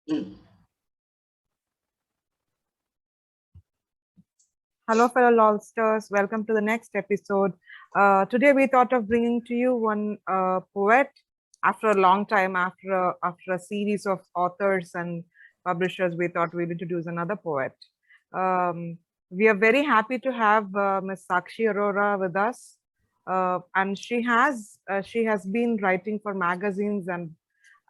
Mm. Hello, fellow Lolsters. Welcome to the next episode. Today, we thought of bringing to you one poet after a long time, after a series of authors and publishers. We thought we'd introduce another poet. We are very happy to have Ms. Sakshi Arora with us, and she has been writing for magazines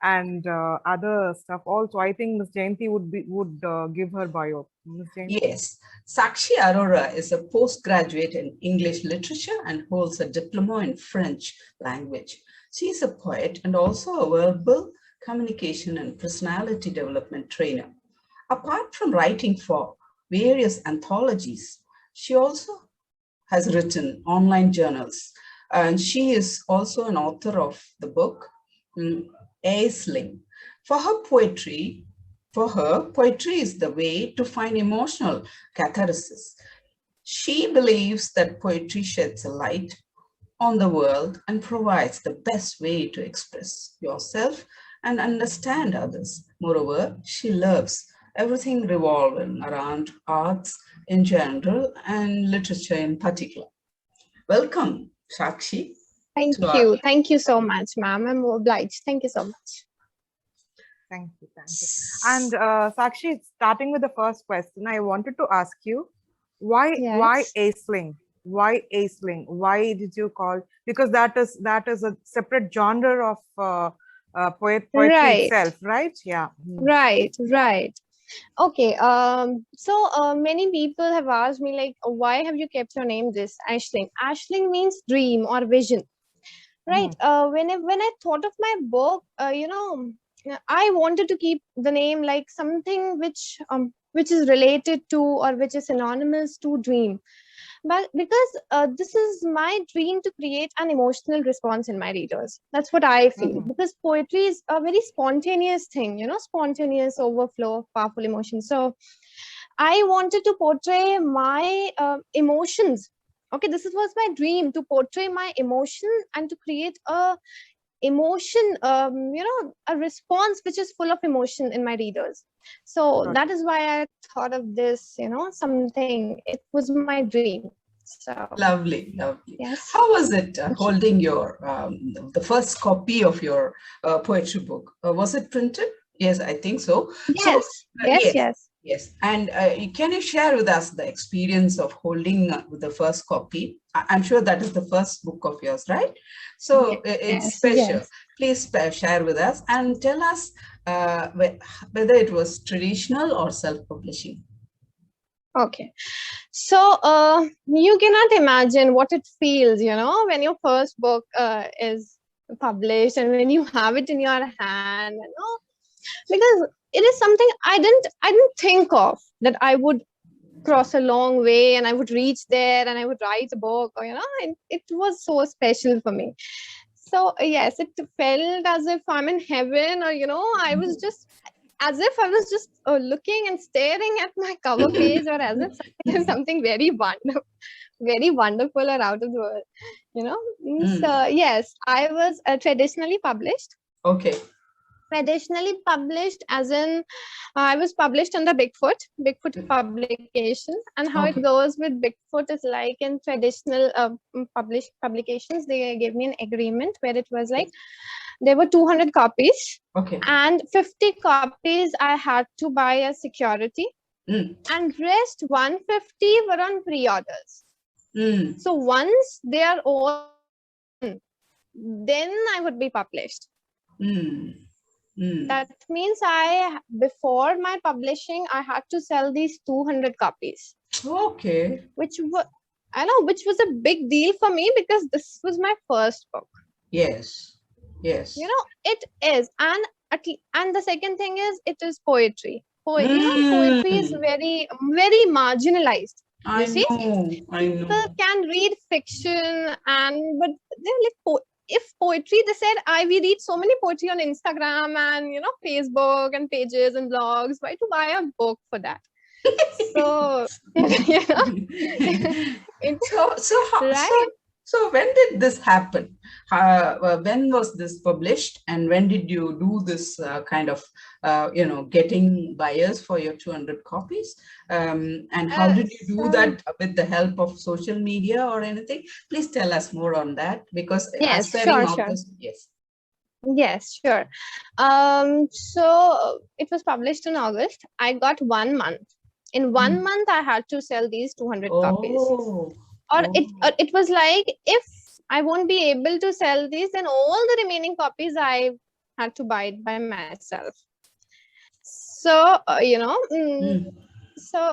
and other stuff also. I think Ms. Jayanti would give her bio. Ms. Jayanti. Yes, Sakshi Arora is a postgraduate in English literature and holds a diploma in French language. She is a poet and also a verbal communication and personality development trainer. Apart from writing for various anthologies, she also has written online journals, and she is also an author of the book Aisling. For her poetry, poetry is the way to find emotional catharsis. She believes that poetry sheds a light on the world and provides the best way to express yourself and understand others. Moreover, she loves everything revolving around arts in general and literature in particular. Welcome, Sakshi. Thank you. Thank you so much, ma'am. I'm obliged. Thank you so much. Thank you. Thank you. And Sakshi, starting with the first question, I wanted to ask you, why Aisling? Why Aisling? Why did you call? Because that is a separate genre of poetry itself, right? Yeah. Right. Okay. So many people have asked me, like, why have you kept your name this Aisling? Aisling means dream or vision, right? When I thought of my book, I wanted to keep the name like something which is related to or which is synonymous to dream, but because this is my dream to create an emotional response in my readers. That's what I feel, because poetry is a very spontaneous thing, spontaneous overflow of powerful emotions. So I wanted to portray my emotions. Okay, this was my dream, to portray my emotion and to create a emotion, a response which is full of emotion in my readers. So that is why I thought of this, something. It was my dream. So lovely. Yes. How was it holding your the first copy of your poetry book? Was it printed? Yes, I think so. Yes. And can you share with us the experience of holding the first copy? I'm sure that is the first book of yours, right? So it's special. Please share with us and tell us whether it was traditional or self-publishing. Okay. So you cannot imagine what it feels, when your first book is published and when you have it in your hand, because it is something I didn't think of, that I would cross a long way and I would reach there and I would write a book, or, it was so special for me. So yes, it felt as if I'm in heaven, or, I was just as if I was just looking and staring at my cover page, or as if something very wonderful or out of the world, So yes, I was traditionally published. Okay. Traditionally published as in I was published under Bigfoot publication. And how it goes with Bigfoot is like in traditional publications, they gave me an agreement where it was like there were 200 copies, and 50 copies I had to buy as security, and rest 150 were on pre-orders. So once they are all, then I would be published. That means before my publishing, I had to sell these 200 copies. Okay. Which was a big deal for me, because this was my first book. Yes. It is. And the second thing is, it is poetry. Poetry is very, very marginalized. I know. People can read fiction, but they're like, if poetry, they said, we read so many poetry on Instagram and Facebook and pages and blogs. Why to buy a book for that? So So when did this happen? When was this published, and when did you do this kind of, getting buyers for your 200 copies? And how did you do So that with the help of social media or anything? Please tell us more on that, because yes, aspiring sure. authors, yes. Yes, sure. So it was published in August. I got 1 month. In 1 month, I had to sell these 200 copies. Oh, Or it was like, if I won't be able to sell these, then all the remaining copies I had to buy it by myself. So Mm. so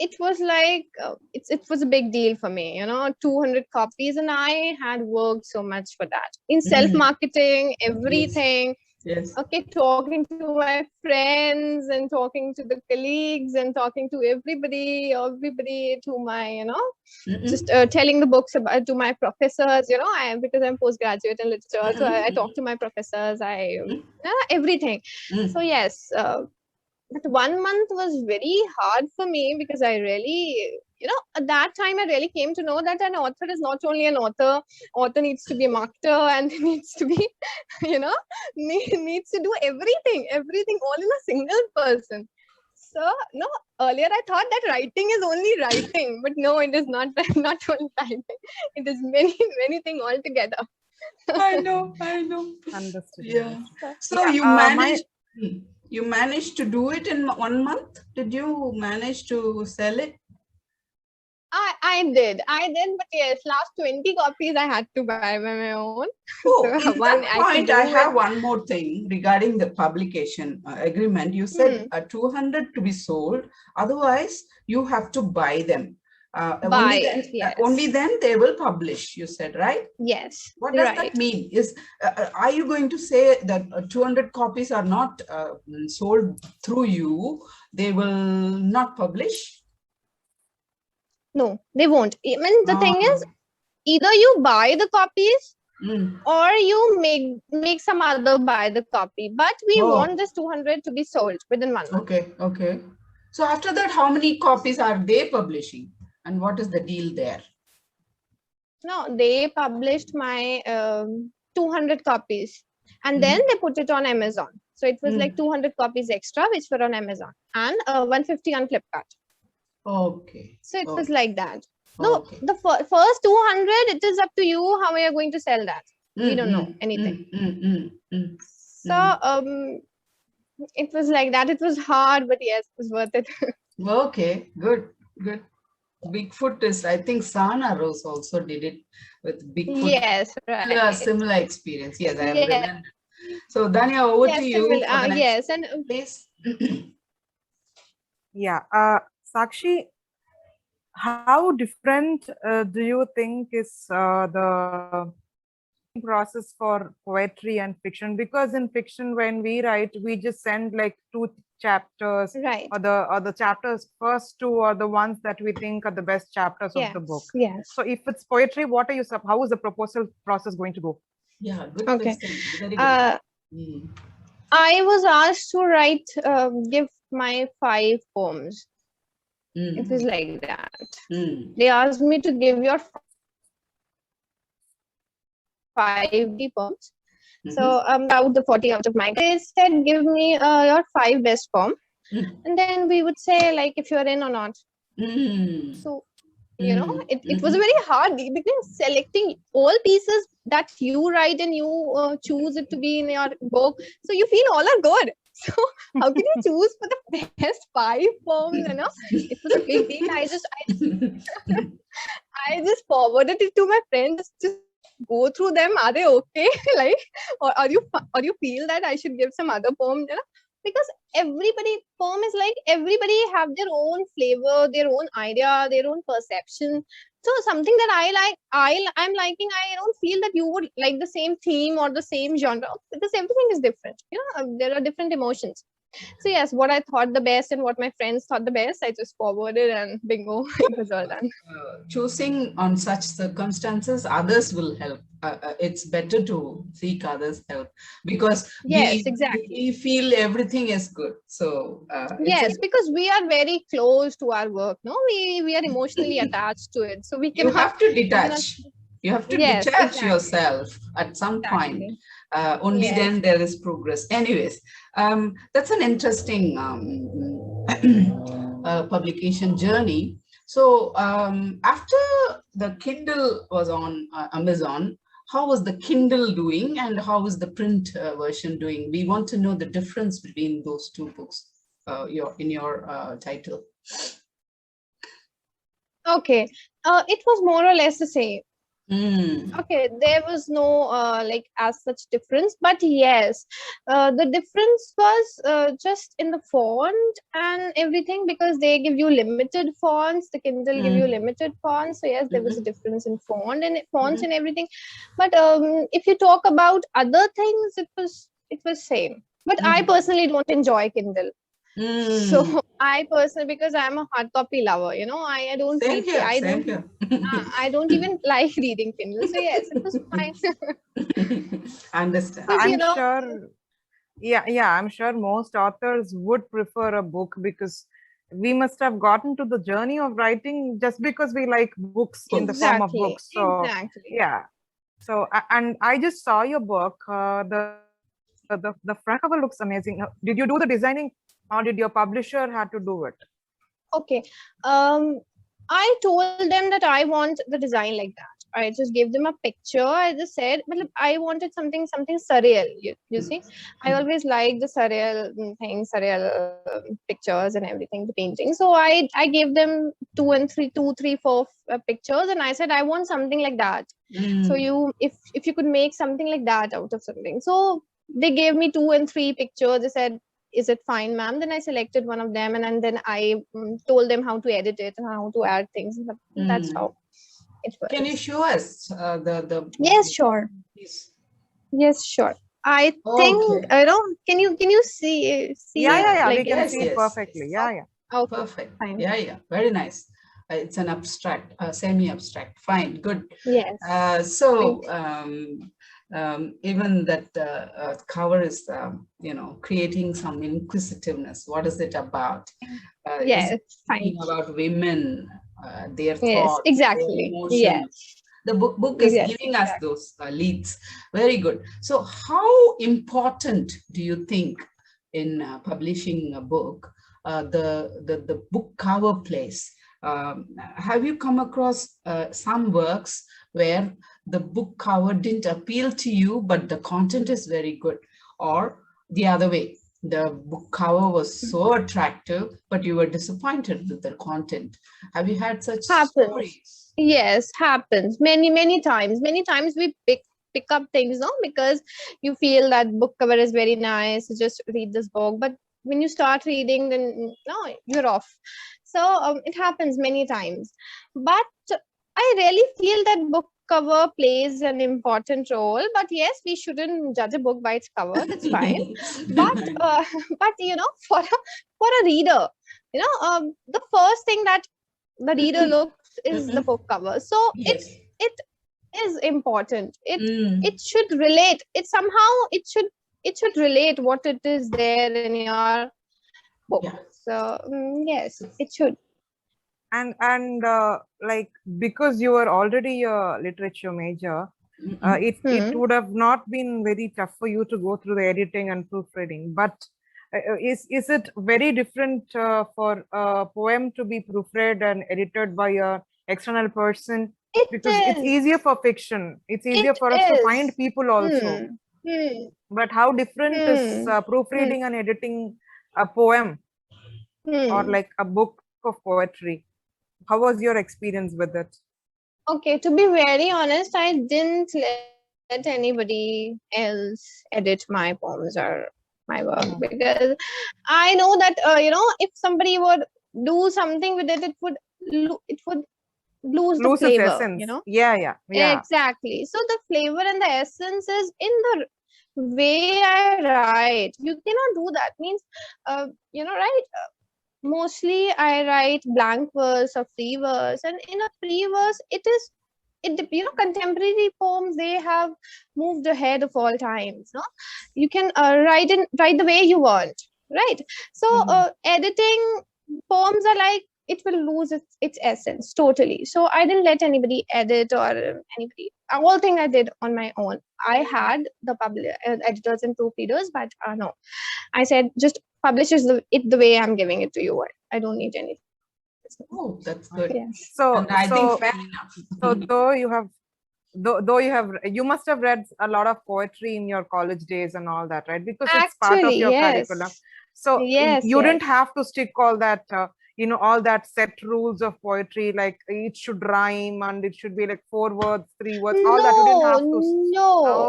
it was like, it was a big deal for me, 200 copies, and I had worked so much for that, in self marketing, Yes, everything. yes. Okay, talking to my friends and talking to the colleagues and talking to everybody to my, just telling the books about to my professors, because I'm postgraduate in literature, so I talk to my professors, everything. So yes, but 1 month was very hard for me, because I really, at that time I really came to know that an author is not only an author needs to be a marketer, and needs to be, needs to do everything all in a single person. So no, earlier I thought that writing is only writing, but no, it is not, not only writing. It is many things altogether. I know. Understood. Yeah. So Yeah, you managed to do it in 1 month? Did you manage to sell it? I did, but yes, last 20 copies I had to buy by my own. Oh, So in one that I can point, do I it. have one more thing regarding the publication agreement. You said 200 to be sold. Otherwise, you have to buy them. Buy it, yes. Only then they will publish, you said, right? Yes. What does Right. that mean? Are you going to say that 200 copies are not sold through you? They will not publish? No, they won't. I mean, the thing is, either you buy the copies or you make some other buy the copy. But we want this 200 to be sold within 1 month. Okay. So after that, how many copies are they publishing? And what is the deal there? No, they published my 200 copies, and then they put it on Amazon. So it was like 200 copies extra, which were on Amazon, and 150 on Flipkart. Okay. So it was like that. No, the first 200, it is up to you how we are going to sell that. We don't know anything. So it was like that. It was hard, but yes, it was worth it. Okay, good. Bigfoot is, I think Sana Rose also did it with Bigfoot. Yes, right. Yeah, similar experience. Yes, I have remembered. So Dania, over to you. Yes, and please. Yeah, Sakshi, how different do you think is the process for poetry and fiction? Because in fiction, when we write, we just send like 2 chapters, right, or the chapters first 2 are the ones that we think are the best chapters of the book. Yes. So if it's poetry, what are you? How is the proposal process going to go? Yeah, good okay. question. Very good. I was asked to write, give my 5 poems. It was like that. They asked me to give your 5 poems. So out the 40 out of mine, they said, give me your 5 best poem, and then we would say like if you're in or not. So it was very hard, because selecting all pieces that you write and you choose it to be in your book, so you feel all are good. So how can you choose for the best 5 poems? It was a big deal. I just forwarded it to my friends, just go through them. Are they okay? Like, or you feel that I should give some other poem? Because poem is like everybody have their own flavor, their own idea, their own perception. So something that I'm liking, I don't feel that you would like the same theme or the same genre, because everything is different. There are different emotions. So yes, what I thought the best and what my friends thought the best, I just forwarded and bingo, it was all done. Choosing on such circumstances, others will help. It's better to seek others' help because Yes, exactly. we feel everything is good. So it's a Yes, because we are very close to our work. No, we are emotionally attached to it, so you have to we cannot. detach. You have to Yes, detach exactly, yourself at some point. exactly. Only Yes. then there is progress. Anyways, that's an interesting publication journey. So after the Kindle was on Amazon, how was the Kindle doing and how is the print version doing? We want to know the difference between those two books in your title. Okay. It was more or less the same. Mm. Okay, there was no like as such difference, but yes, the difference was just in the font and everything because they give you limited fonts. The Kindle give you Mm. limited fonts, so yes, there was a Mhm. difference in fonts Mhm. and everything. But if you talk about other things, it was same. But I Mm. personally don't enjoy Kindle. Mm. So I personally, because I'm a hard copy lover, I don't Same read. here, same here. I don't even like reading Kindle. So yes, it was fine. Understand. Because I'm sure, yeah, I'm sure most authors would prefer a book because we must have gotten to the journey of writing just because we like books in the form of exactly, books. So, exactly. yeah. So, and I just saw your book. The front cover looks amazing. Did you do the designing, or did your publisher had to do it? Okay. I told them that I want the design like that. I just gave them a picture. I just said, "Matlab, I wanted something surreal. You see, I always like the surreal things, surreal pictures and everything, the painting. So I gave them two, three, four pictures, and I said I want something like that. So Mm. if you could make something like that out of something. So they gave me two and three pictures. They said, is it fine, ma'am? Then I selected one of them, and then I told them how to edit it and how to add things. That's Mm. how it Can you was. show us the Yes, sure. piece? Yes, sure. I think Okay. Can you see Yeah, it yeah, yeah. We like can it? Yes, see it yes, yes. perfectly. Yeah, yeah. Okay, Perfect. fine. Yeah, yeah. Very nice. It's an abstract, semi-abstract. Fine, good. Yes. Thank So even that cover is, creating some inquisitiveness. What is it about? you. Is it Yes, speaking thank you. about women, their Yes, thoughts, their exactly. emotions? Yes, The book is yes, giving us exactly. those leads. Very good. So how important do you think in publishing a book, the book cover plays? Have you come across some works where the book cover didn't appeal to you, but the content is very good? Or the other way, the book cover was so attractive, but you were disappointed with the content. Have you had such Happens. stories? Yes, happens many times. Many times we pick up things, no, because you feel that book cover is very nice. Just read this book, but when you start reading, then no, you're off. So it happens many times. But I really feel that book cover plays an important role. But yes, we shouldn't judge a book by its cover. That's fine. But but for a reader, the first thing that the reader looks is the book cover. So Yes. it is important. It Mm. should relate. It should relate what it is there in your book. Yeah. So yes, it should. And like because you were already a literature major, Mm-mm. it would have not been very tough for you to go through the editing and proofreading. But is it very different for a poem to be proofread and edited by a external person? It Because it's is. easier for fiction. It's easier It for us to find is. people also. Hmm. Hmm. But how different is Hmm. Hmm. proofreading and editing a poem or Hmm. like a book of poetry? How was your experience with it? Okay, to be very honest, I didn't let anybody else edit my poems or my work Mhm. because I know that if somebody would do something with it, it would lose the Loses flavor. essence. Yeah, yeah, yeah. Exactly. So the flavor and the essence is in the way I write, you cannot do that. Means, right? Mostly I write blank verse or free verse, and in a free verse, contemporary poems, they have moved ahead of all times. No, you can write the way you want, right? So Mhm. editing poems are like, it will lose its essence totally. So I didn't let anybody edit, or anybody, all thing I did on my own. I had the editors and proofreaders, but no, I said just publish it the way I'm giving it to you. I don't need anything. Oh, that's good. Yes. And I think fair enough. So though you must have read a lot of poetry in your college days and all that, right? Because it's part of Actually, your yes. curriculum. So Yes, you yes. didn't have to stick all that, all that set rules of poetry, like it should rhyme and it should be like 4 words, 3 words, all that. You didn't have to.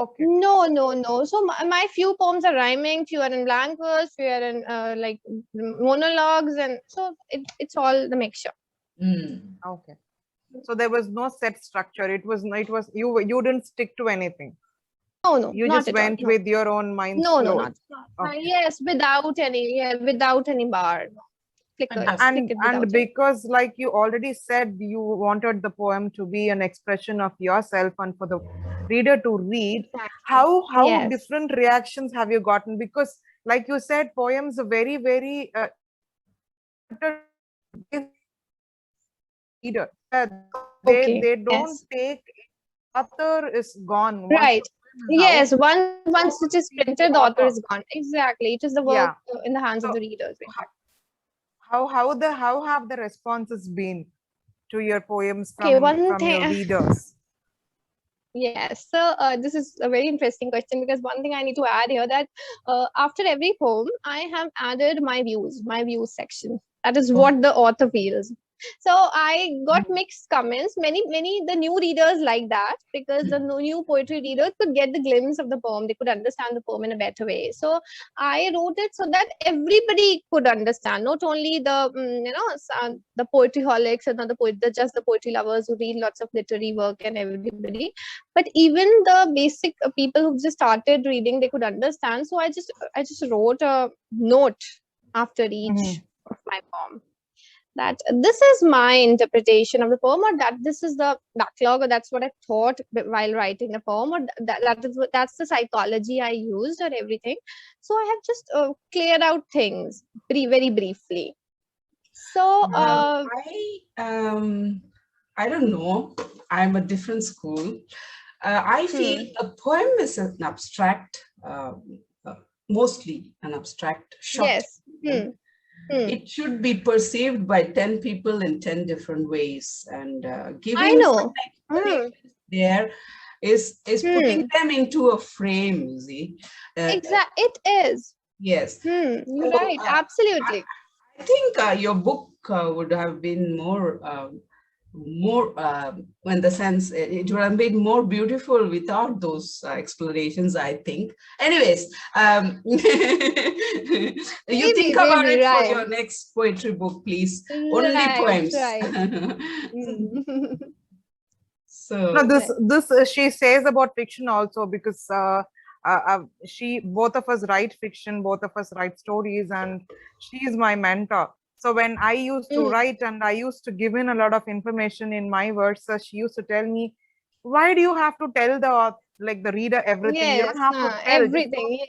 Okay. No. So my few poems are rhyming, few are in blank verse, few are in like monologues, and so it's all the mixture. Mm. Okay. So there was no set structure. It was you didn't stick to anything. No, You not just at all. went No. with your own mind No, flow. not. Okay. Yes, without any bar. Clickers. Fantastic. And because, like you already said, you wanted the poem to be an expression of yourself and for the reader to read. How Yes. different reactions have you gotten? Because, like you said, poems are very, very reader. Okay. They don't Yes. take, author is gone. Right. Yes. Out, Once it is printed, the author is gone. Exactly. It is the work in the hands of the readers. How have the responses been to your poems from your readers? Yes, so this is a very interesting question, because one thing I need to add here, that after every poem, I have added my views section. That is what the author feels. So I got mixed comments. Many the new readers like that, because the new poetry readers could get the glimpse of the poem. They could understand the poem in a better way. So I wrote it so that everybody could understand, not only the the poetry holics and just the poetry lovers who read lots of literary work, and everybody, but even the basic people who just started reading, they could understand. So I just wrote a note after each of my poem, that this is my interpretation of the poem, or that this is the backlog, or that's what I thought while writing the poem, or that's the psychology I used, or everything. So I have just cleared out things very briefly. So I don't know. I'm a different school. I feel a poem is an abstract, mostly an abstract short. Yes. It should be perceived by 10 people in 10 different ways, and giving I know. There is putting them into a frame, you see. Exactly, it is. Yes. You're right, absolutely. I think your book would have been more in the sense it would have been more beautiful without those explanations, I think. Anyways, you think about it for your next poetry book, please. Only poems. So this she says about fiction also, because both of us write fiction, both of us write stories, and she is my mentor. So when I used to write and I used to give in a lot of information in my verses, she used to tell me, why do you have to tell the reader everything? You don't have to tell everything.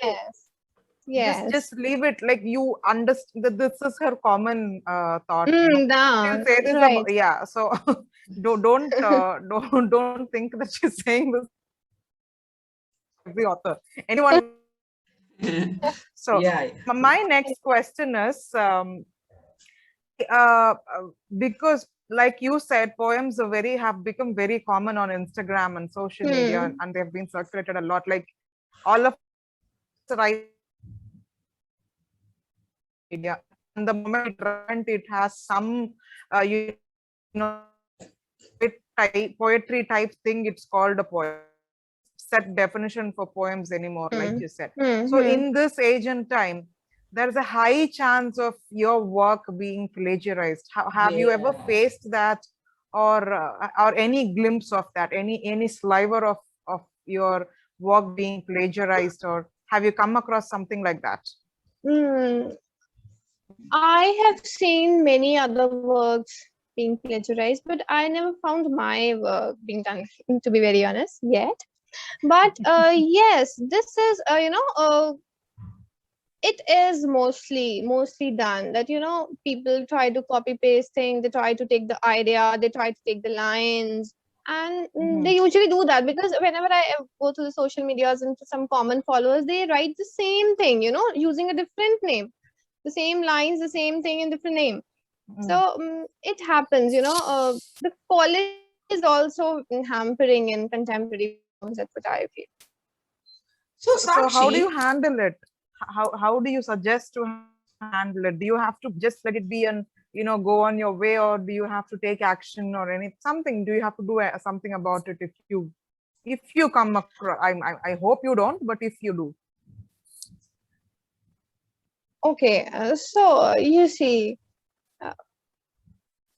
Yes. Just leave it, like you understand that this is her common thought. She'll say this about, so don't think that she's saying this every author, anyone. So my next question is, because like you said, poems are have become very common on Instagram and social media, and they've been circulated a lot. Like all of us write media, and the moment it has some poetry type thing, it's called a poem. Set definition for poems anymore, like you said. So in this age and time, there's a high chance of your work being plagiarized. Have you ever faced that, or any glimpse of that, any sliver of your work being plagiarized, or have you come across something like that? Hmm. I have seen many other works being plagiarized, but I never found my work being done, to be very honest, yet. But yes, this is, it is mostly done that, people try to copy paste things, they try to take the idea, they try to take the lines, and they usually do that because whenever I go to the social medias and to some common followers, they write the same thing, using a different name, the same lines, the same thing in different name. So it happens, the quality is also hampering in contemporary poems. That's what I feel. So how do you Sakshi, handle it? How do you suggest to handle it? Do you have to just let it be and go on your way, or do you have to take action or something? Do you have to do something about it if you come across? I hope you don't, but if you do. Okay, so you see,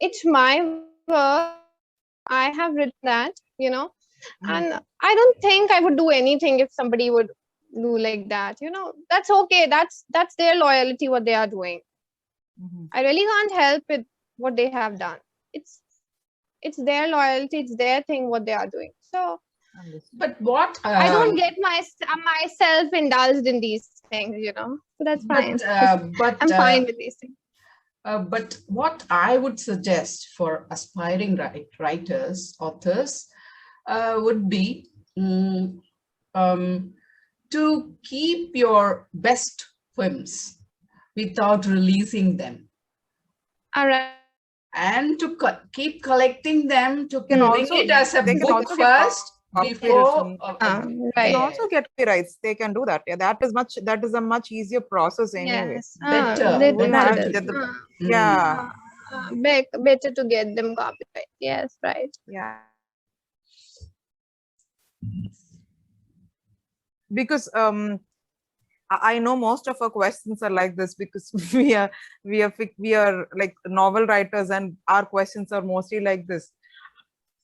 it's my work. I have written that, and I don't think I would do anything if somebody would do like that. That's okay. That's their loyalty, what they are doing. I really can't help with what they have done. It's their loyalty, it's their thing, what they are doing. So but what I don't get myself indulged in these things, So that's fine. I'm fine with these things. But what I would suggest for aspiring writers, authors, would be to keep your best poems without releasing them, All right. and to keep collecting them, to Can bring also it as a they can book also get first before. They Right. can also get copyrights. They can do that. Yeah, that is a much easier process anyway. Yes. Better, They Don't have have to it. get the yeah. Better to get them copyright. Yes, right. Yeah. Because I know most of our questions are like this because we are like novel writers, and our questions are mostly like this.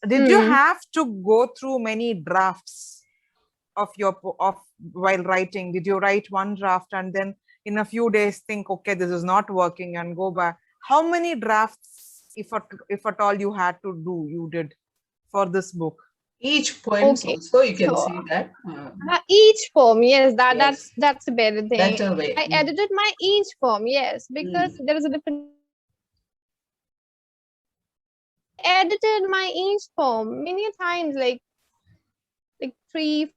Did you have to go through many drafts of while writing? Did you write one draft and then in a few days think, okay, this is not working, and go back? How many drafts, if at all, you did for this book? Each poem, Okay. also you can So, see that. each poem, yes, Yes. that's a better thing. Better way. I edited my each poem, yes, because there is a different. Edited my each poem many times, like 3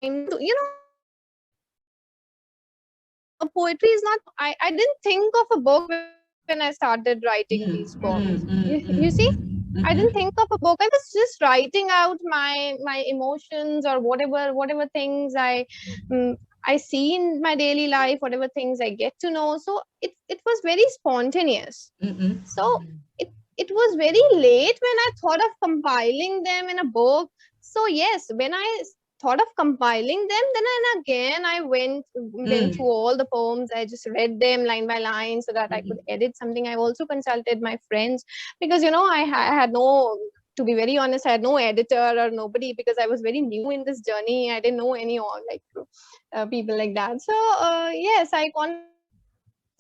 times. Poetry is not. I didn't think of a book when I started writing these poems. You see, I didn't think of a book. I was just writing out my emotions, or whatever things I see in my daily life, whatever things I get to know. So it was very spontaneous. So it was very late when I thought of compiling them in a book. So yes, when I thought of compiling them, then and again I went through all the poems. I just read them line by line so that I could edit something. I also consulted my friends because I had no, to be very honest, I had no editor or nobody, because I was very new in this journey. I didn't know any people like that. So yes,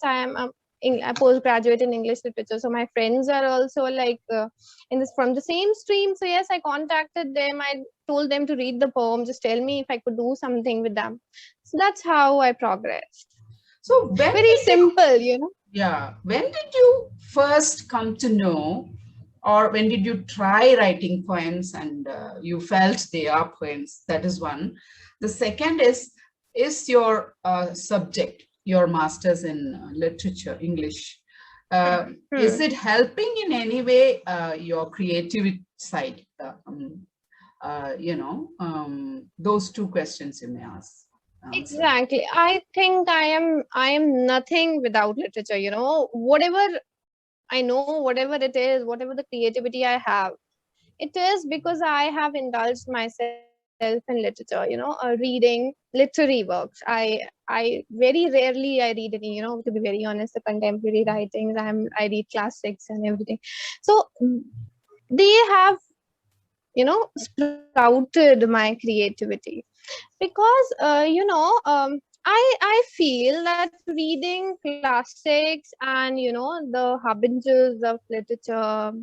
I'm a postgraduate in English literature, so my friends are also from the same stream. So yes, I contacted them. I told them to read the poem, just tell me if I could do something with them. So that's how I progressed. So very simple, Yeah. When did you first come to know, or when did you try writing poems and you felt they are poems? That is one. The second is your subject, your master's in literature, English, is it helping in any way your creative side? Those two questions you may ask. Exactly. I think I am nothing without literature. Whatever I know, whatever it is, whatever the creativity I have, it is because I have indulged myself in literature. Reading literary works. I very rarely I read any. To be very honest, the contemporary writings. I read classics and everything. So they have sprouted my creativity. Because I feel that reading classics and the harbingers of literature,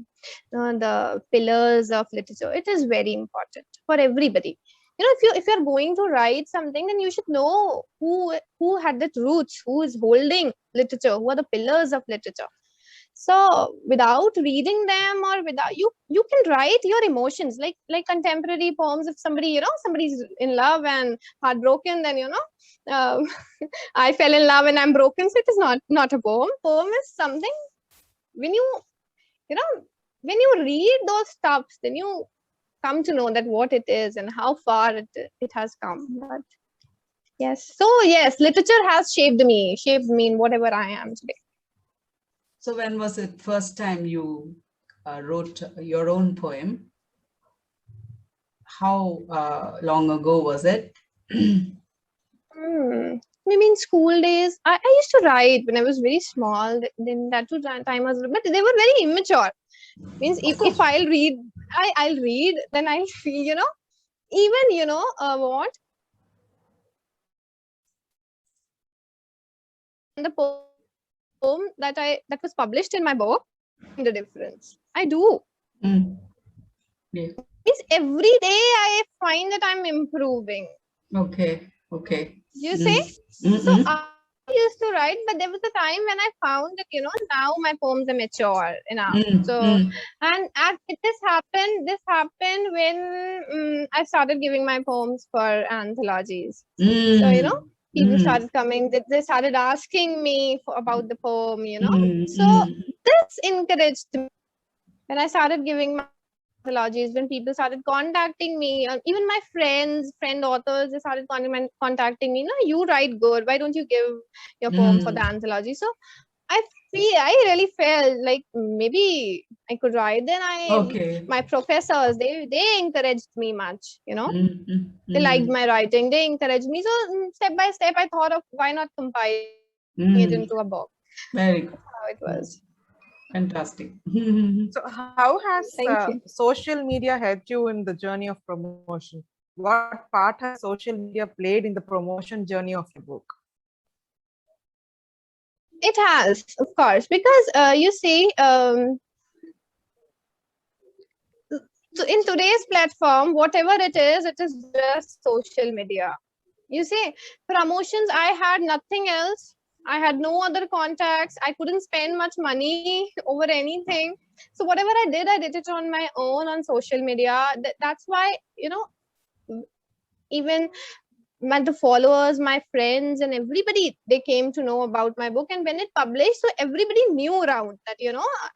the pillars of literature, it is very important for everybody. If you're going to write something, then you should know who had the roots, who is holding literature, who are the pillars of literature. So without reading them, or without you can write your emotions, like contemporary poems. If somebody's in love and heartbroken, then uh, I fell in love and I'm broken, so it is not a poem is something. When you know when you read those stuffs, then you come to know that what it is and how far it has come. But yes, literature has shaped me in whatever I am today. So when was it first time you wrote your own poem? How long ago was it? Maybe in school days. I used to write when I was very small. Then that too time was, but they were very immature. Means if I'll read, I'll read, then I'll feel, even what the poem that was published in my book, the difference. I do. Mm. Yeah. Means every day I find that I'm improving. Okay. You see? So I used to write, but there was a time when I found that now my poems are mature enough. And this happened when I started giving my poems for anthologies. So people started coming, they started asking me about the poem. So this encouraged me. When I started giving my anthologies, when people started contacting me, even my friend authors, they started contacting me. You write good, why don't you give your poem for the anthology? So I really felt like maybe I could write. Then my professors, they encouraged me much. They liked my writing, they encouraged me. So step by step I thought of, why not compile it into a book. Very good. That's how it was. Fantastic. So how has social media helped you in the journey of promotion? What part has social media played in the promotion journey of your book? It has, of course, because you see, so in today's platform, whatever it is just social media. You see, promotions, I had nothing else. I had no other contacts. I couldn't spend much money over anything. So whatever I did it on my own on social media. That's why, even the followers, my friends, and everybody, they came to know about my book. And when it published, so everybody knew around that,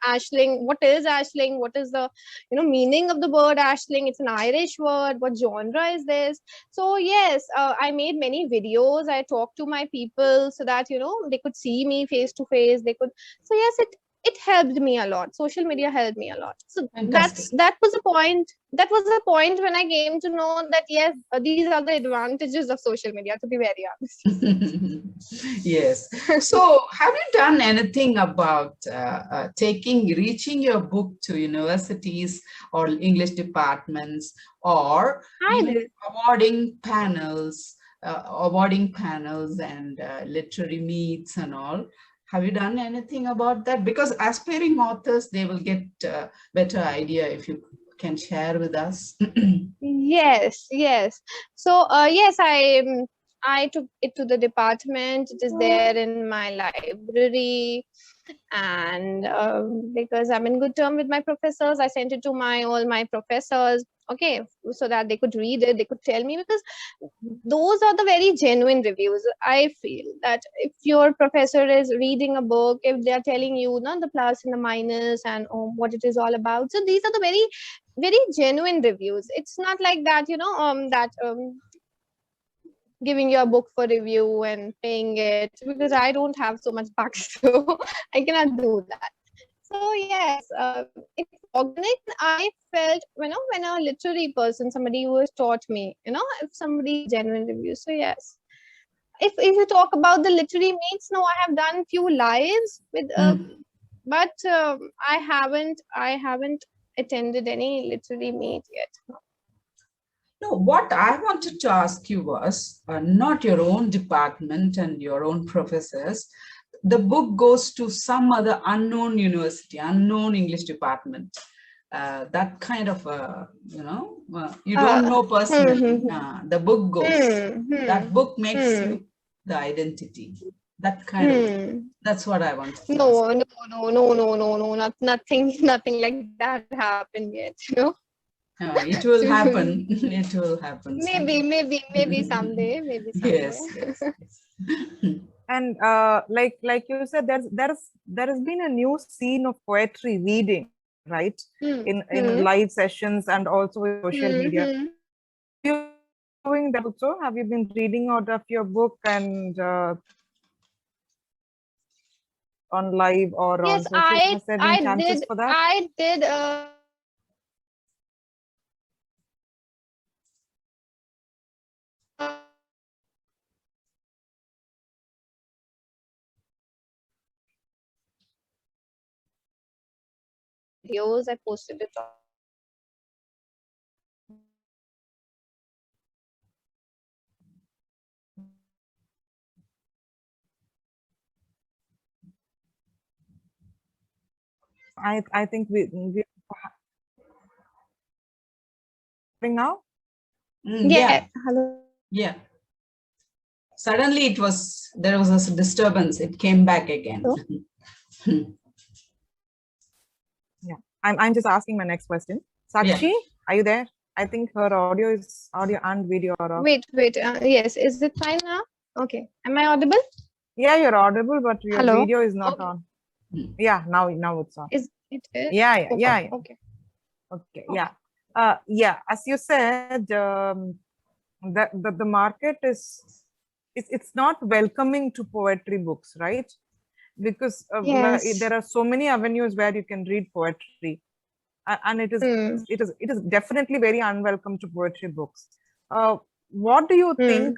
Aisling, what is Aisling? What is the, meaning of the word Aisling? It's an Irish word. What genre is this? So yes, I made many videos. I talked to my people so that, they could see me face to face. They could. So yes, it helped me a lot. Social media helped me a lot. So that was a point. That was a point when I came to know that yes, these are the advantages of social media, to be very honest. Yes. So have you done anything about reaching your book to universities or English departments, or awarding panels and literary meets and all? Have you done anything about that? Because aspiring authors, they will get a better idea if you can share with us. Yes. So yes, I took it to the department. It is there in my library, and because I'm in good term with my professors, I sent it to all my professors. Okay, so that they could read it, they could tell me, because those are the very genuine reviews. I feel that if your professor is reading a book, if they are telling you the plus and the minus and what it is all about, so these are the very, very genuine reviews. It's not like that, giving you a book for review and paying it, because I don't have so much bucks, so I cannot do that. So yes, it's organic. I felt, when a literary person, somebody who has taught me, if somebody genuine reviews. So yes, if you talk about the literary meets, no, I have done few lives with, but I haven't attended any literary meet yet. No, what I wanted to ask you was not your own department and your own professors. The book goes to some other unknown university, unknown English department. That kind of, you don't know personally. The book goes. That book makes you the identity. That kind of, that's what I want to ask. No, nothing like that happened yet, it will happen. It will happen. Maybe someday. Maybe someday. Yes. And like you said, there has been a new scene of poetry reading, right? In live sessions and also in social media. You doing that also? Have you been reading out of your book and on live or yes, on social? Has there been chances for that? I did. Videos. I posted it. I think we now. Yeah. Hello. Yeah. Suddenly there was a disturbance. It came back again. Yeah. I'm just asking my next question. Sakshi, are you there? I think her audio and video are off. Wait. Yes. Is it fine now? Okay. Am I audible? Yeah, you're audible, but your Hello? video is not on. Yeah, now it's on. Is it? Yeah. Okay. Okay. Yeah. As you said, the market it's not welcoming to poetry books, right? Because Yes. there are so many avenues where you can read poetry, and it is definitely very unwelcome to poetry books. What do you think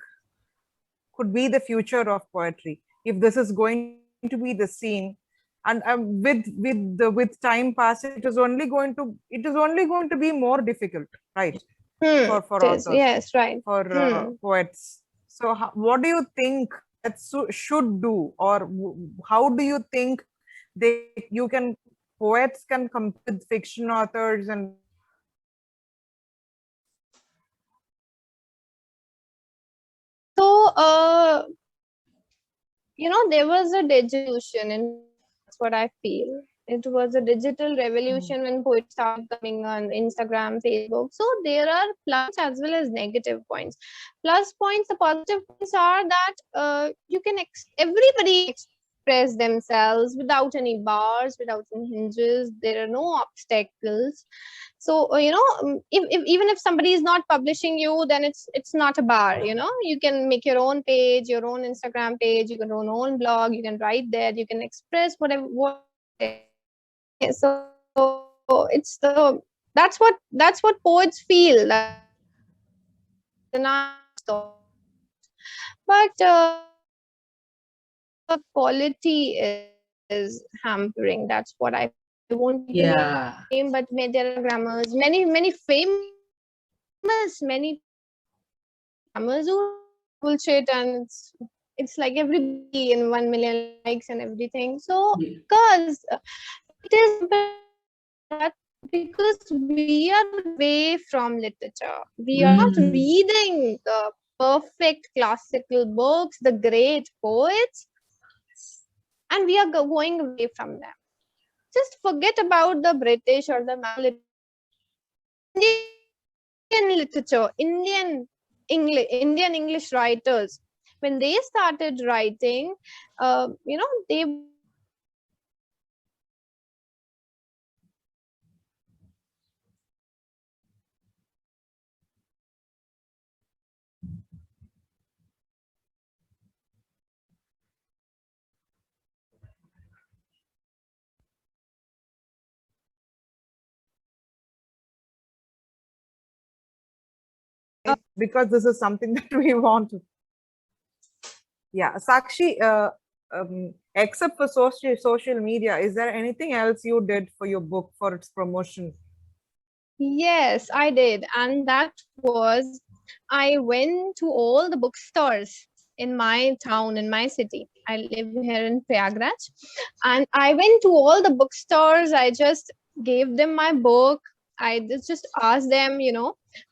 could be the future of poetry if this is going to be the scene? And with time passing, it is only going to be more difficult, right? For authors, yes, right. for poets. So what do you think that should do, or how do you think poets can compete with fiction authors? And so there was a digital, and that's what I feel. It was a digital revolution when poets started coming on Instagram, Facebook. So there are plus as well as negative points. Plus points, the positive points are that you can everybody express themselves without any bars, without any hinges. There are no obstacles. So even if somebody is not publishing you, then it's not a bar. You can make your own page, your own Instagram page, you can run your own blog, you can write there, you can express whatever. So it's that's what poets feel. But quality is hampering. That's what I won't name, but there are grammars, many famous, many grammars who bullshit, and it's like everybody in 1 million likes and everything. So because it is that because we are away from literature, we are not reading the perfect classical books, the great poets, and we are going away from them. Just forget about the British or the Indian literature, Indian English writers. When they started writing, they because this is something that we want to. Yeah, Sakshi, except for social media, is there anything else you did for your book for its promotion? Yes, I did. And that was, I went to all the bookstores in my town, in my city. I live here in Prayagraj. And I went to all the bookstores. I just gave them my book. I just asked them,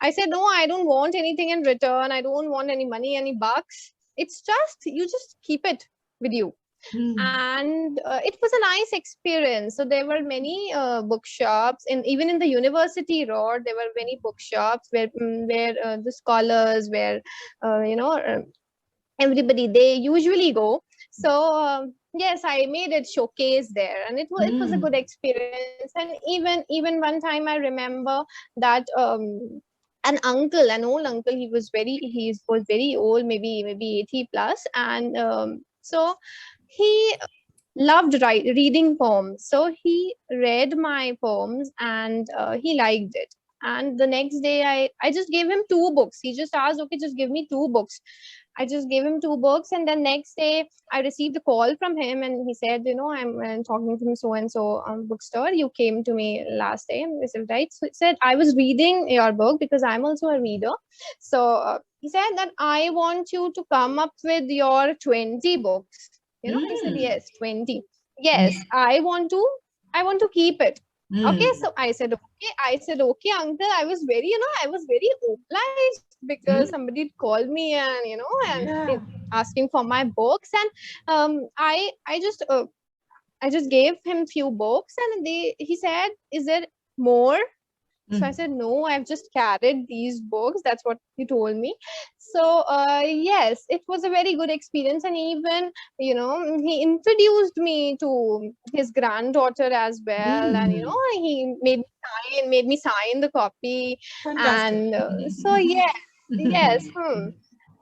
I said, no, I don't want anything in return. I don't want any money, any bucks. It's just, you just keep it with you. And it was a nice experience. So there were many bookshops, and even in the university road there were many bookshops where the scholars, where everybody, they usually go. So yes, I made it showcase there, and it was a good experience. And even one time I remember that an uncle, an old uncle, he was very old, maybe 80 plus, and so he loved reading poems. So he read my poems, and he liked it. And the next day, I just gave him two books. He just asked, okay, just give me two books. I just gave him two books, and then next day I received a call from him, and he said, I'm talking from so and so bookstore. You came to me last day. And I said, right. So he said, I was reading your book because I'm also a reader. So he said that I want you to come up with your 20 books. I said, yes, 20. Yes, I want to keep it. Okay, so I said, okay, uncle. I was very obliged because somebody called me and and asking for my books, and I just gave him few books, and he said, is there more? So I said, no, I've just carried these books. That's what he told me. So yes, it was a very good experience. And even, he introduced me to his granddaughter as well. And, he made me sign the copy. Fantastic. And so, yes, yes.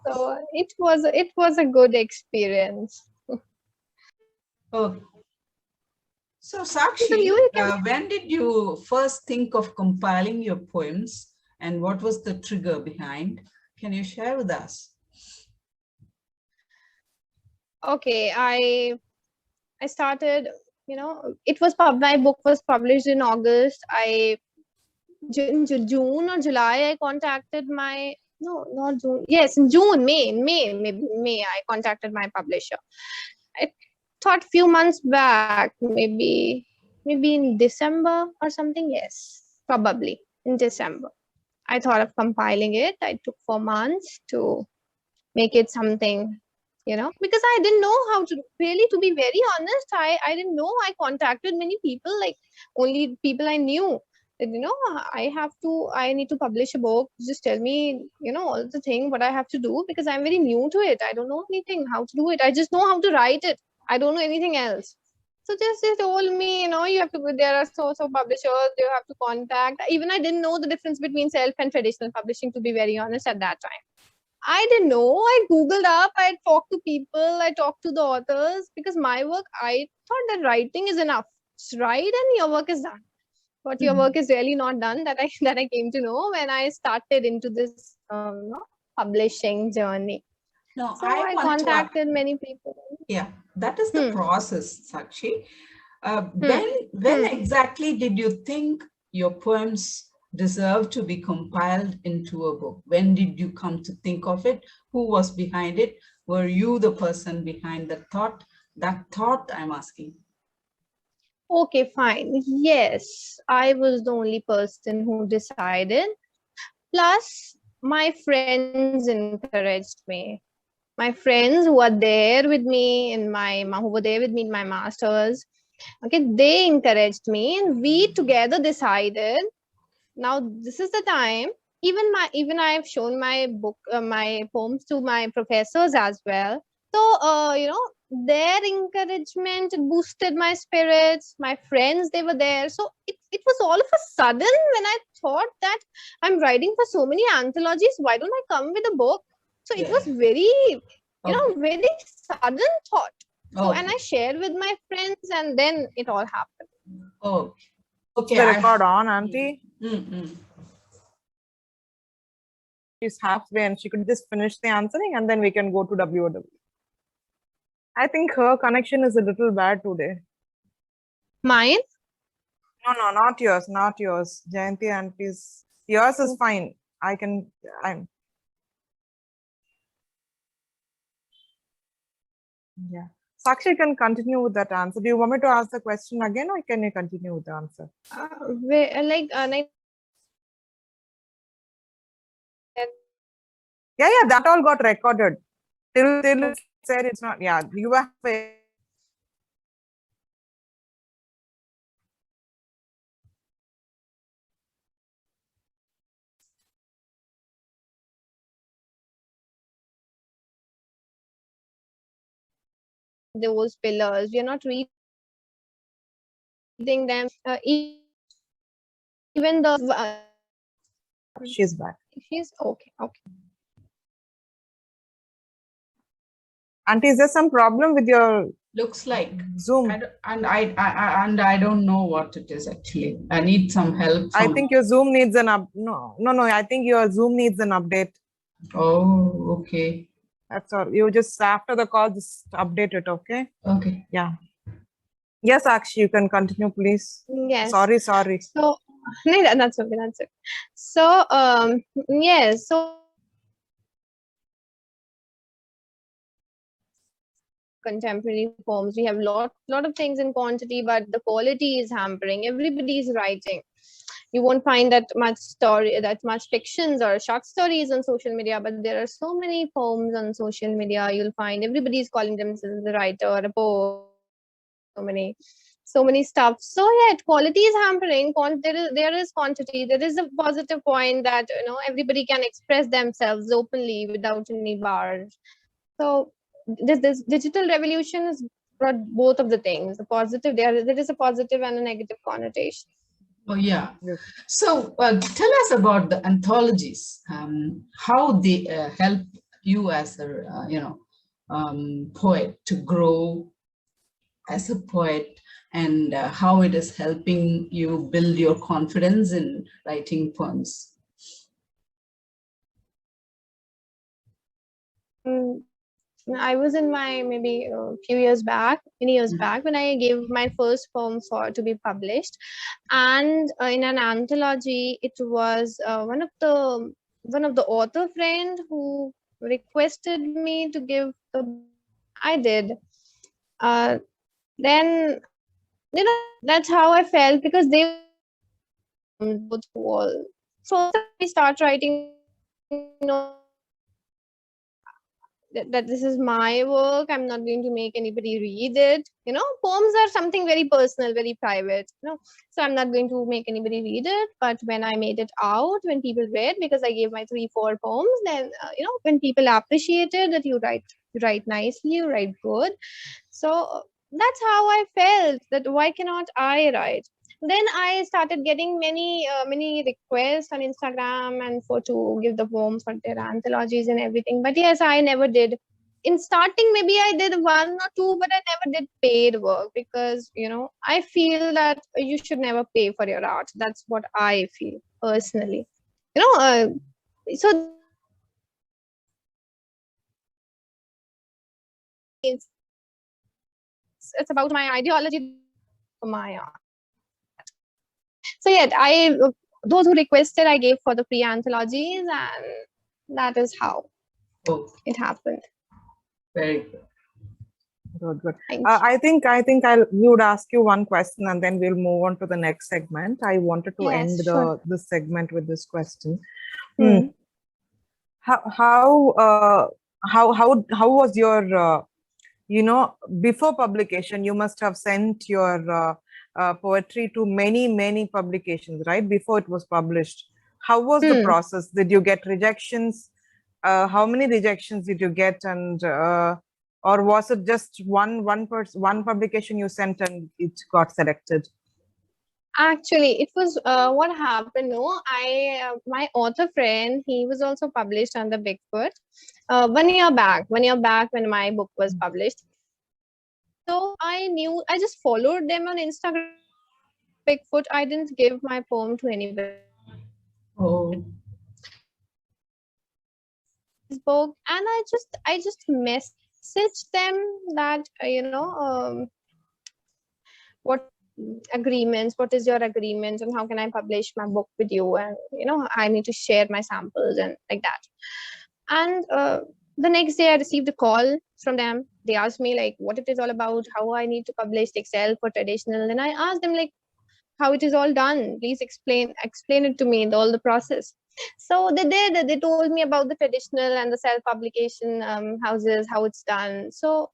So it was a good experience. Oh. So Sakshi, So you can when did you first think of compiling your poems, and what was the trigger behind? Can you share with us? Okay, I started, my book was published in August. In June or July, I contacted no, not June. Yes, in June, maybe May, I contacted my publisher. I thought few months back, maybe in December or something. Yes, probably in December. I thought of compiling it. I took 4 months to make it something, because I didn't know how to really, to be very honest. I didn't know. I contacted many people, like only people I knew. That, I need to publish a book. Just tell me, all the thing what I have to do, because I'm very new to it. I don't know anything how to do it. I just know how to write it. I don't know anything else. So just they told me, you have to go, there are so publishers you have to contact. Even I didn't know the difference between self and traditional publishing, to be very honest, at that time. I didn't know. I Googled up, I talked to people, I talked to the authors, because my work, I thought that writing is enough. Just write and your work is done. But your work is really not done. That I came to know when I started into this publishing journey. No, so I contacted many people. Yeah, that is the process, Sakshi. When exactly did you think your poems deserve to be compiled into a book? When did you come to think of it? Who was behind it? Were you the person behind the thought? That thought I'm asking. Okay, fine. Yes, I was the only person who decided. Plus, my friends encouraged me. My friends who are there with me who were there with me in my masters, okay, they encouraged me, and we together decided. Now this is the time. Even I've shown my book, my poems to my professors as well. So their encouragement boosted my spirits. My friends, they were there. So it was all of a sudden when I thought that I'm writing for so many anthologies. Why don't I come with a book? So it was very, very sudden thought. So, and I shared with my friends, and then it all happened. Oh, okay. The record on, Auntie. She's halfway and she could just finish the answering, and then we can go to WOW. I think her connection is a little bad today. Mine? No, not yours, not yours. Jayanti auntie's, yours is fine. I'm, yeah. Sakshi can continue with that answer. Do you want me to ask the question again or can you continue with the answer? Like Yeah, that all got recorded. Till it said it's not, yeah, you have a, those pillars, we are not reading them. Even the she's back. she's okay. Auntie, is there some problem with your Looks like. Zoom? I don't know what it is actually. I need some help. I think your Zoom needs an no. I think your Zoom needs an update. Oh, okay. That's all. You just after the call, just update it, okay? Okay. Yeah. Yes, Akshi, you can continue, please. Yes. Sorry. So no, that's okay. That's it. So yes. So contemporary poems, we have lot of things in quantity, but the quality is hampering. Everybody is writing. You won't find that much fictions or short stories on social media, but there are so many poems on social media. You'll find everybody is calling themselves a writer or a poet. So many stuff. So yeah, quality is hampering. There is quantity. There is a positive point that everybody can express themselves openly without any bars. So this digital revolution has brought both of the things. The positive, there is a positive and a negative connotation. Oh yeah. Yes. So tell us about the anthologies. How they help you as a poet to grow as a poet, and how it is helping you build your confidence in writing poems. I was in my maybe a few years back, many years back, when I gave my first poem to be published, and in an anthology, it was one of the author friend who requested me to give I did. Then that's how I felt, because they both wall. So we start writing. That this is my work, I'm not going to make anybody read it. Poems are something very personal, very private, so I'm not going to make anybody read it. But when I made it out, when people read, because I gave my 3-4 poems, then when people appreciated that you write nicely, you write good, so that's how I felt that why cannot I write. Then I started getting many requests on Instagram and to give the poems for their anthologies and everything. But yes, I never did. In starting, maybe I did 1 or 2, but I never did paid work, because I feel that you should never pay for your art. That's what I feel personally. So it's about my ideology for my art. So yeah, those who requested, I gave for the free anthologies, and that is how it happened. Very good. Good. I think we would ask you one question, and then we'll move on to the next segment. I wanted to end this segment with this question. How was your before publication? You must have sent your poetry to many publications, right? Before it was published. How was the process? Did you get rejections? How many rejections did you get? And or was it just one publication you sent and it got selected? Actually, it was what happened. My author friend, he was also published under Bigfoot 1 year back. 1 year back when my book was published. So I just followed them on Instagram. Bigfoot, I didn't give my poem to anybody. Facebook, and I just messaged them that what agreements. What is your agreement, and how can I publish my book with you? And I need to share my samples and like that. And the next day, I received a call from them. They asked me like what it is all about, how I need to publish the Excel for traditional. And I asked them like how it is all done. Please explain it to me, all the process. So they did. They told me about the traditional and the self-publication houses, how it's done. So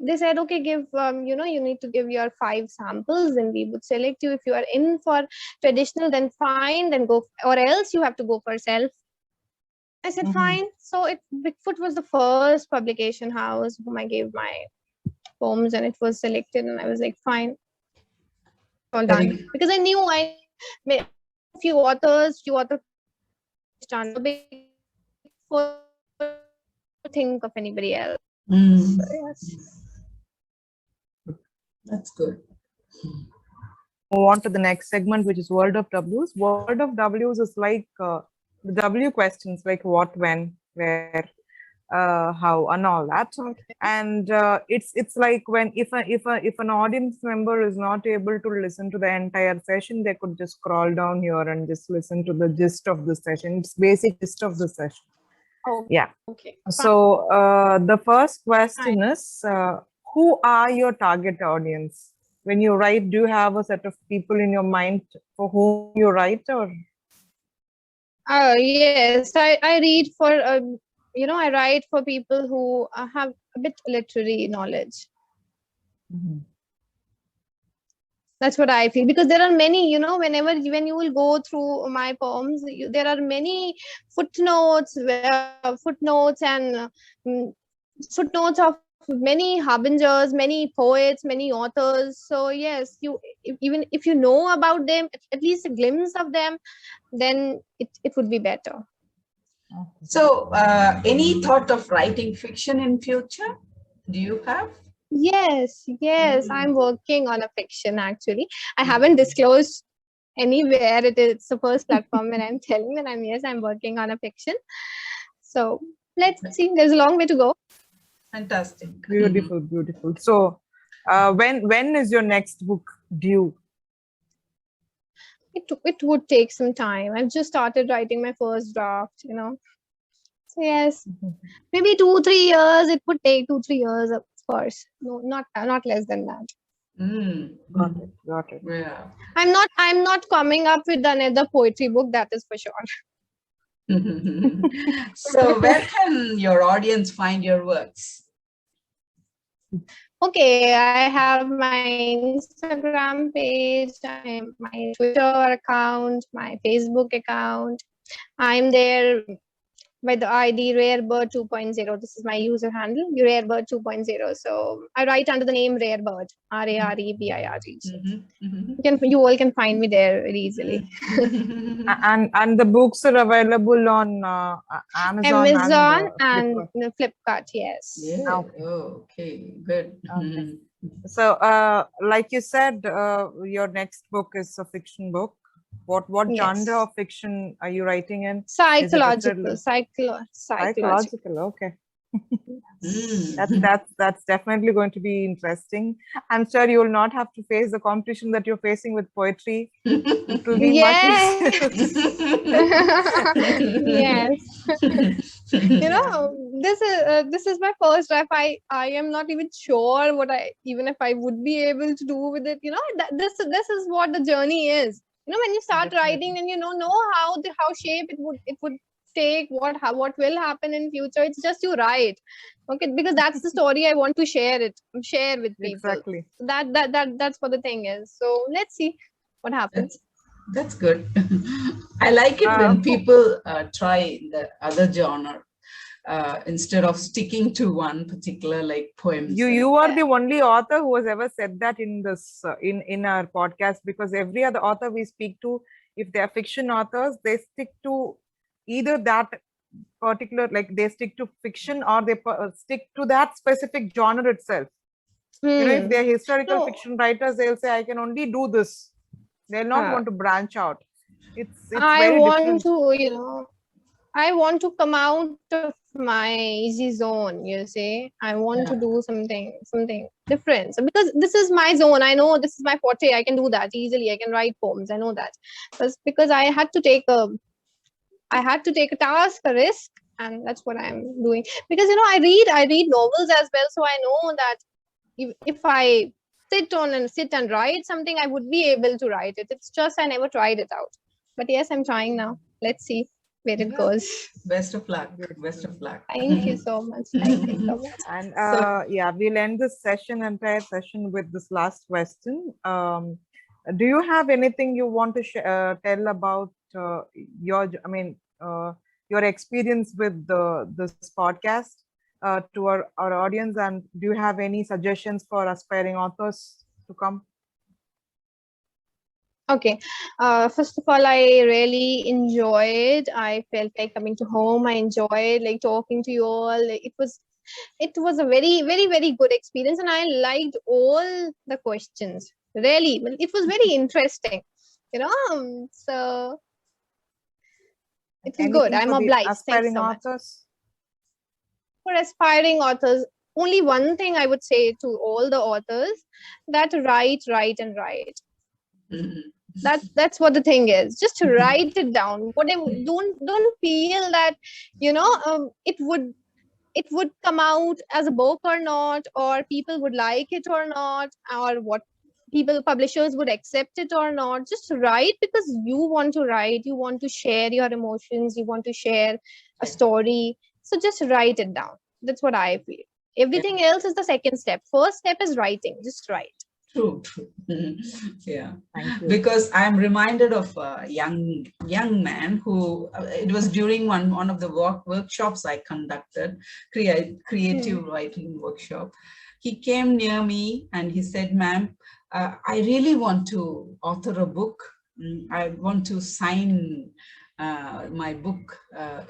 they said, okay, give you need to give your 5 samples, and we would select you. If you are in for traditional, then fine, then go, or else you have to go for self. I said fine. So Bigfoot was the first publication house whom I gave my poems, and it was selected, and I was like fine, all done, because I knew I met few authors done Bigfoot, think of anybody else. So, yes. That's good. Move on to the next segment, which is World of W's. World of W's is like the W questions, like what, when, where, how, and all that. Okay. And it's like when if an audience member is not able to listen to the entire session, they could just scroll down here and just listen to the gist of the session. It's basic gist of the session. Oh, yeah. Okay. So the first question is, who are your target audience? When you write, do you have a set of people in your mind for whom you write, or? Yes, I read for I write for people who have a bit literary knowledge. That's what I feel, because there are many, when you will go through my poems, there are many footnotes and footnotes of many harbingers, many poets, many authors. So yes, even if you know about them, at least a glimpse of them, then it would be better. So any thought of writing fiction in future? Do you have? Yes, I'm working on a fiction actually. I haven't disclosed anywhere. It's the first platform when I'm telling that I'm working on a fiction. So let's see. There's a long way to go. Fantastic. Beautiful. So when is your next book due? It would take some time. I've just started writing my first draft, So yes, maybe 2-3 years. It would take 2-3 years, of course. No, not less than that. Got it. Yeah. I'm not coming up with another poetry book, that is for sure. So where can your audience find your works? Okay, I have my Instagram page, my Twitter account, my Facebook account. I'm there by the ID Rarebird 2.0. This is my user handle, Rarebird 2.0. So I write under the name Rarebird, RAREBIRD. You all can find me there very easily. And the books are available on Amazon and Flipkart. Yes. Yeah. Okay. Good. Okay. So, like you said, your next book is a fiction book. What genre of fiction are you writing in? Psychological. Okay. That's definitely going to be interesting. I'm sure you will not have to face the competition that you're facing with poetry. It will be much easier. Yes. This is my first draft. I am not even sure even if I would be able to do with it. This is what the journey is. When you start writing and know how shape it would take, what will happen in future. It's just you write, okay, because that's the story I want to share with people. Exactly. That's what the thing is. So let's see what happens. That's good. I like it when people try the other genre instead of sticking to one particular poem. You are the only author who has ever said that in this in our podcast, because every other author we speak to, if they are fiction authors, they stick to either that particular, they stick to fiction, or they stick to that specific genre itself. If they're historical fiction writers, they'll say, I can only do this. They'll not want to branch out. It's very different. I want to come out of my easy zone, you see. I want to Yeah. do something different. So because this is my zone, I know this is my forte. I can do that easily. I can write poems. I know that. But because I had to take a task, a risk, and that's what I'm doing. Because I read novels as well, so I know that if I sit and write something, I would be able to write it. It's just I never tried it out. But yes, I'm trying now. Let's see where it Yeah. goes. Best of luck. Good. Best of luck. Thank you so much. Thank you so much. And So, yeah, we'll end this entire session with this last question. Do you have anything you want to tell about your experience with this podcast to our audience? And do you have any suggestions for aspiring authors to come? Okay. First of all, I really enjoyed. I felt like coming to home. I enjoyed like talking to you all. It was a very, very, very good experience, and I liked all the questions. Really, well, it was very interesting. So it was good. Anything I'm for the obliged. Thanks aspiring so much. authors? For aspiring authors, only one thing I would say to all the authors, that write, write, and write. mhm. That's what the thing is. Just to write it down. Whatever, don't feel that it would come out as a book or not, or people would like it or not, or what publishers would accept it or not. Just write because you want to write, you want to share your emotions, you want to share a story. So just write it down. That's what I feel. Everything else is the second step. First step is writing. Just write. True, true. Yeah. Thank you. Because I'm reminded of a young man who it was during one of the workshops I conducted, creative writing workshop. He came near me and he said, "Ma'am, I really want to author a book. I want to sign my book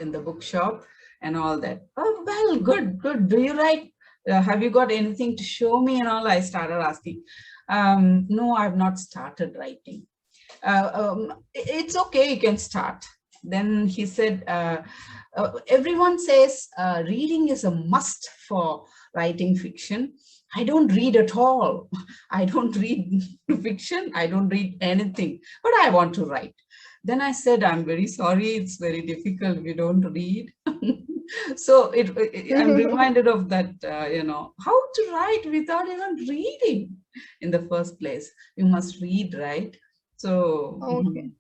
in the bookshop and all that." "Oh, well, good, good. Do you write? Have you got anything to show me?" And all. I started asking. "No, I've not started writing." "It's okay, you can start." Then he said, "Everyone says reading is a must for writing fiction. I don't read at all. I don't read fiction. I don't read anything, but I want to write." Then I said, "I'm very sorry. It's very difficult if you don't read." So I'm reminded of that, how to write without even reading in the first place. You must read, right? So, Okay.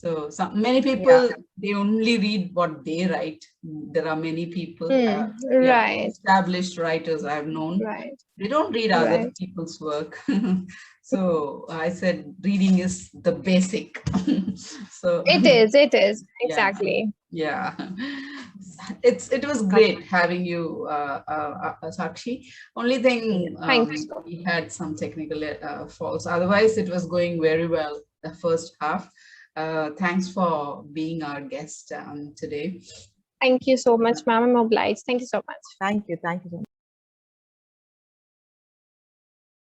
so many people, they only read what they write. There are many people, Right. established writers I've known. Right. They don't read other Right. people's work. So I said, reading is the basic. So It is yeah. exactly. Yeah, it was great having you, Sakshi. Only thing, Thank you so much. we had some technical faults. Otherwise, it was going very well the first half. Thanks for being our guest today. Thank you so much, ma'am. I'm obliged. Thank you so much. Thank you. Thank you so much.